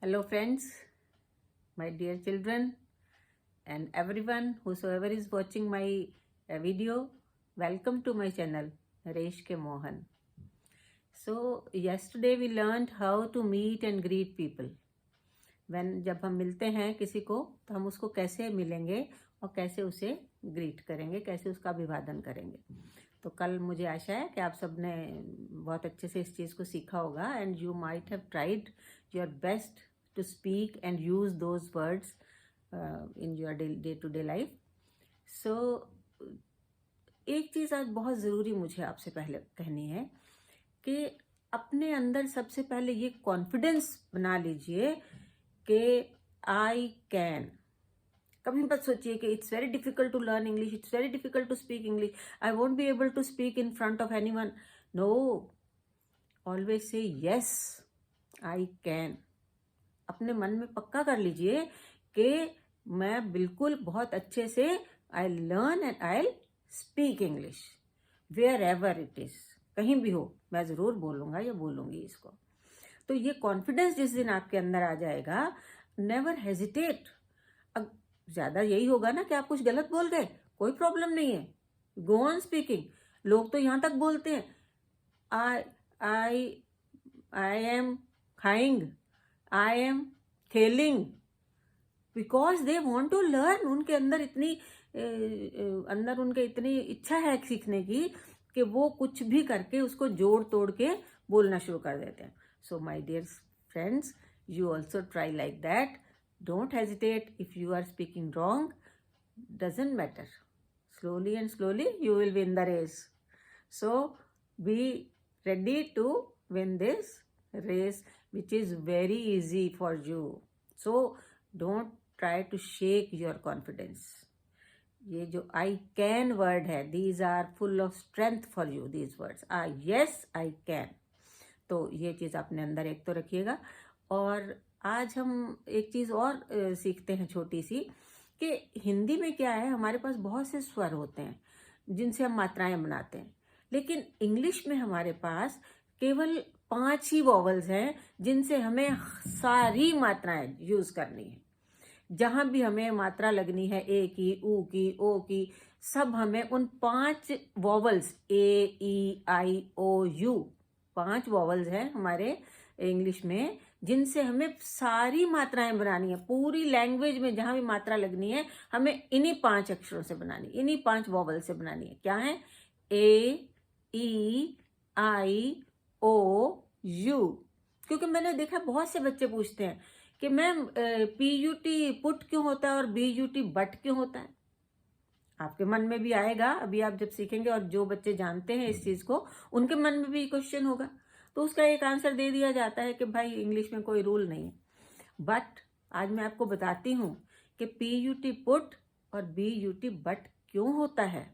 Hello friends, my dear children and everyone whosoever is watching my video, welcome to my channel Naresh K Mohan. So yesterday we learned how to meet and greet people. जब हम मिलते हैं किसी को तो हम उसको कैसे मिलेंगे और कैसे उसे ग्रीट करेंगे, कैसे उसका अभिवादन करेंगे. तो कल मुझे आशा है कि आप सब ने बहुत अच्छे से इस चीज़ को सीखा होगा and you might have tried your best to speak and use those words in your day-to-day life. So एक चीज़ आज बहुत ज़रूरी मुझे आपसे पहले कहनी है कि अपने अंदर सबसे पहले ये कॉन्फिडेंस बना लीजिए कि आई कैन. कभी मत सोचिए कि it's very difficult to learn English, it's very difficult to speak English, I won't be able to speak in front of anyone. No, always say yes, I can. अपने मन में पक्का कर लीजिए कि मैं बिल्कुल बहुत अच्छे से I learn and I speak English wherever it is. कहीं भी हो मैं ज़रूर बोलूँगा या बोलूँगी इसको. तो ये कॉन्फिडेंस जिस दिन आपके अंदर आ जाएगा, नेवर हेजिटेट. अब ज़्यादा यही होगा ना कि आप कुछ गलत बोल गए, कोई प्रॉब्लम नहीं है, गो ऑन स्पीकिंग. लोग तो यहाँ तक बोलते हैं आई आई आई एम खाइंग, आई एम खेलिंग, because they want to learn. उनके अंदर इतनी इच्छा है सीखने की कि वो कुछ भी करके उसको जोड़ तोड़ के बोलना शुरू कर देते हैं. So my dear friends, you also try like that. Don't hesitate. If you are speaking wrong, doesn't matter. slowly and slowly you will win the race. So be ready to win this race, which is very easy for you. So don't try to shake your confidence. ये जो I can word है, these are full of strength for you. These words are yes, I can. तो ये चीज़ अपने अंदर एक तो रखिएगा. और आज हम एक चीज़ और सीखते हैं छोटी सी, कि हिंदी में क्या है, हमारे पास बहुत से स्वर होते हैं जिनसे हम मात्राएं बनाते हैं, लेकिन इंग्लिश में हमारे पास केवल 5 ही वॉवल्स हैं जिनसे हमें सारी मात्राएं यूज करनी है. जहां भी हमें मात्रा लगनी है, ए की, ऊ की, ओ की, सब हमें उन 5 vowels, A, E, I, O, U, 5 vowels हैं हमारे इंग्लिश में जिनसे हमें सारी मात्राएं बनानी है. पूरी लैंग्वेज में जहां भी मात्रा लगनी है हमें इन्हीं 5 अक्षरों से बनानी, इन्हीं 5 वॉवल से बनानी है. क्या है? ए, ई, आई, ओ, यू. क्योंकि मैंने देखा बहुत से बच्चे पूछते हैं कि मैम PUT पुट क्यों होता है और BUT बट क्यों होता है. आपके मन में भी आएगा अभी आप जब सीखेंगे, और जो बच्चे जानते हैं इस चीज को उनके मन में भी क्वेश्चन होगा. तो उसका एक आंसर दे दिया जाता है कि भाई इंग्लिश में कोई रूल नहीं है. बट आज मैं आपको बताती हूँ कि PUT पुट और BUT बट क्यों होता है.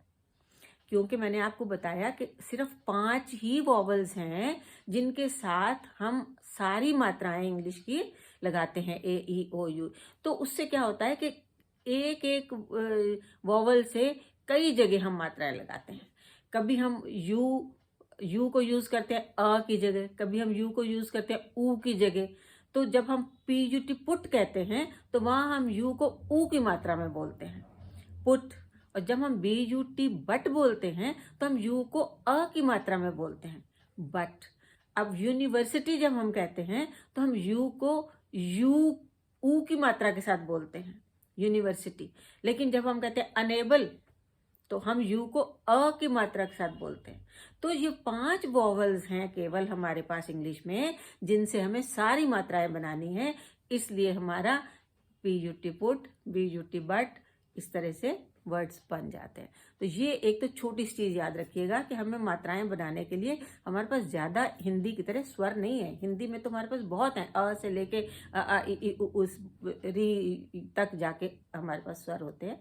क्योंकि मैंने आपको बताया कि सिर्फ 5 ही वॉवल्स हैं जिनके साथ हम सारी मात्राएं इंग्लिश की लगाते हैं, ए, ई, ओ, यू. तो उससे क्या होता है कि एक एक वॉवल से कई जगह हम मात्राएं लगाते हैं. कभी हम यू को यूज करते हैं अ की जगह, कभी हम यू को यूज करते हैं ऊ की जगह. तो जब हम PUT पुट कहते हैं तो वहां हम यू को ऊ की मात्रा में बोलते हैं, पुट. और जब हम BUT बट बोलते हैं तो हम यू को अ की मात्रा में बोलते हैं, बट. अब यूनिवर्सिटी जब हम कहते हैं तो हम यू को यू ऊ की मात्रा के साथ बोलते हैं, यूनिवर्सिटी. लेकिन जब हम कहते हैं अनेबल तो हम यू को अ की मात्रा के साथ बोलते हैं. तो ये 5 वॉवल्स हैं केवल हमारे पास इंग्लिश में जिनसे हमें सारी मात्राएं बनानी है. इसलिए हमारा PUT पुट, BUT बट, इस तरह से वर्ड्स बन जाते हैं. तो ये एक तो छोटी सी चीज याद रखिएगा कि हमें मात्राएं बनाने के लिए हमारे पास ज्यादा हिंदी की तरह स्वर नहीं है. हिंदी में तो हमारे पास बहुत है, अ से लेके अ, आ, इ, ई, उ, उस, री तक जाके हमारे पास स्वर होते हैं.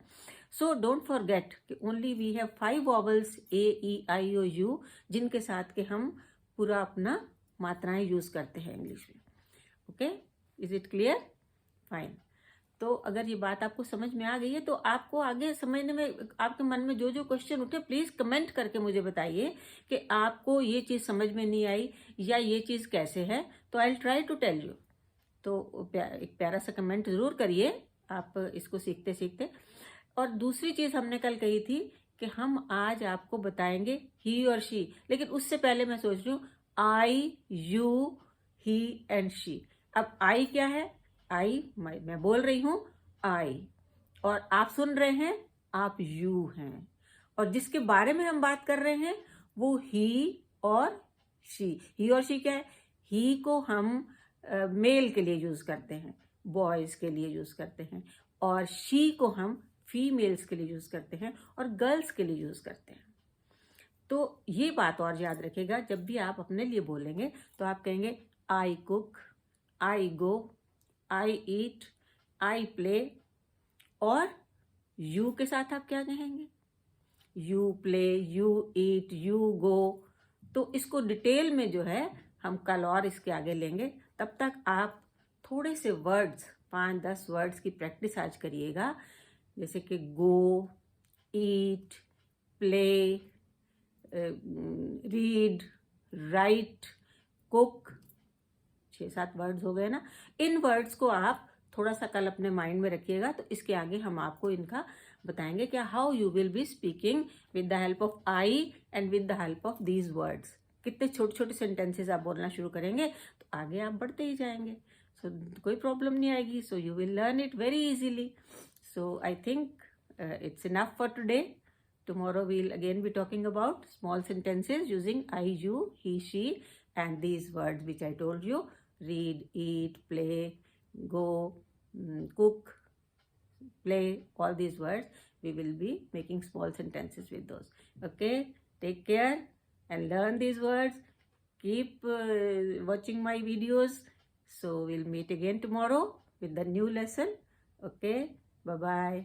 सो डोंट फॉरगेट कि only we have 5 vowels, A, E, I, O, U, जिनके साथ के हम पूरा अपना मात्राएं यूज करते हैं इंग्लिश में. Okay, is it clear? Fine. तो अगर ये बात आपको समझ में आ गई है तो आपको आगे समझने में, आपके मन में जो जो क्वेश्चन उठे प्लीज कमेंट करके मुझे बताइए कि आपको ये चीज समझ में नहीं आई या ये चीज कैसे है. तो I will try to tell you. तो एक प्यारा सा कमेंट ज़रूर करिए आप इसको सीखते सीखते। और दूसरी चीज़ हमने कल कही थी कि हम आज आपको बताएंगे ही और शी, लेकिन उससे पहले मैं सोच रही हूँ आई, यू, ही एंड शी। अब आई क्या है? आई मैं बोल रही हूँ आई, और आप सुन रहे हैं आप यू हैं, और जिसके बारे में हम बात कर रहे हैं वो ही और शी। ही और शी क्या है? ही को हम मेल के लिए यूज करते हैं, बॉयज के लिए यूज करते हैं, और शी को हम फीमेल्स के लिए यूज करते हैं और गर्ल्स के लिए यूज करते हैं। तो ये बात और याद रखिएगा, जब भी आप अपने लिए बोलेंगे तो आप कहेंगे I cook, I go, I eat, I play, और यू के साथ आप क्या कहेंगे? You play, you eat, you go. तो इसको डिटेल में जो है हम कल और इसके आगे लेंगे। तब तक आप थोड़े से वर्ड्स, 5-10 वर्ड्स की प्रैक्टिस आज करिएगा, जैसे कि go, eat, play, read, write, cook. 6-7 words हो गए ना। इन वर्ड्स को आप थोड़ा सा कल अपने माइंड में रखिएगा, तो इसके आगे हम आपको इनका बताएंगे कि how you will be speaking with the help of I and with the help of these words. कितने छोटे छोटे सेंटेंसेस आप बोलना शुरू करेंगे तो आगे आप बढ़ते ही जाएंगे। सो कोई प्रॉब्लम नहीं आएगी। So you will learn it very easily. So I think it's enough for today. Tomorrow we'll again be talking about small sentences using I, you, he, she, and these words which I told you: read, eat, play, go, cook, play. All these words we will be making small sentences with those. Okay, take care and learn these words. Keep watching my videos. So we'll meet again tomorrow with the new lesson. Okay, bye bye.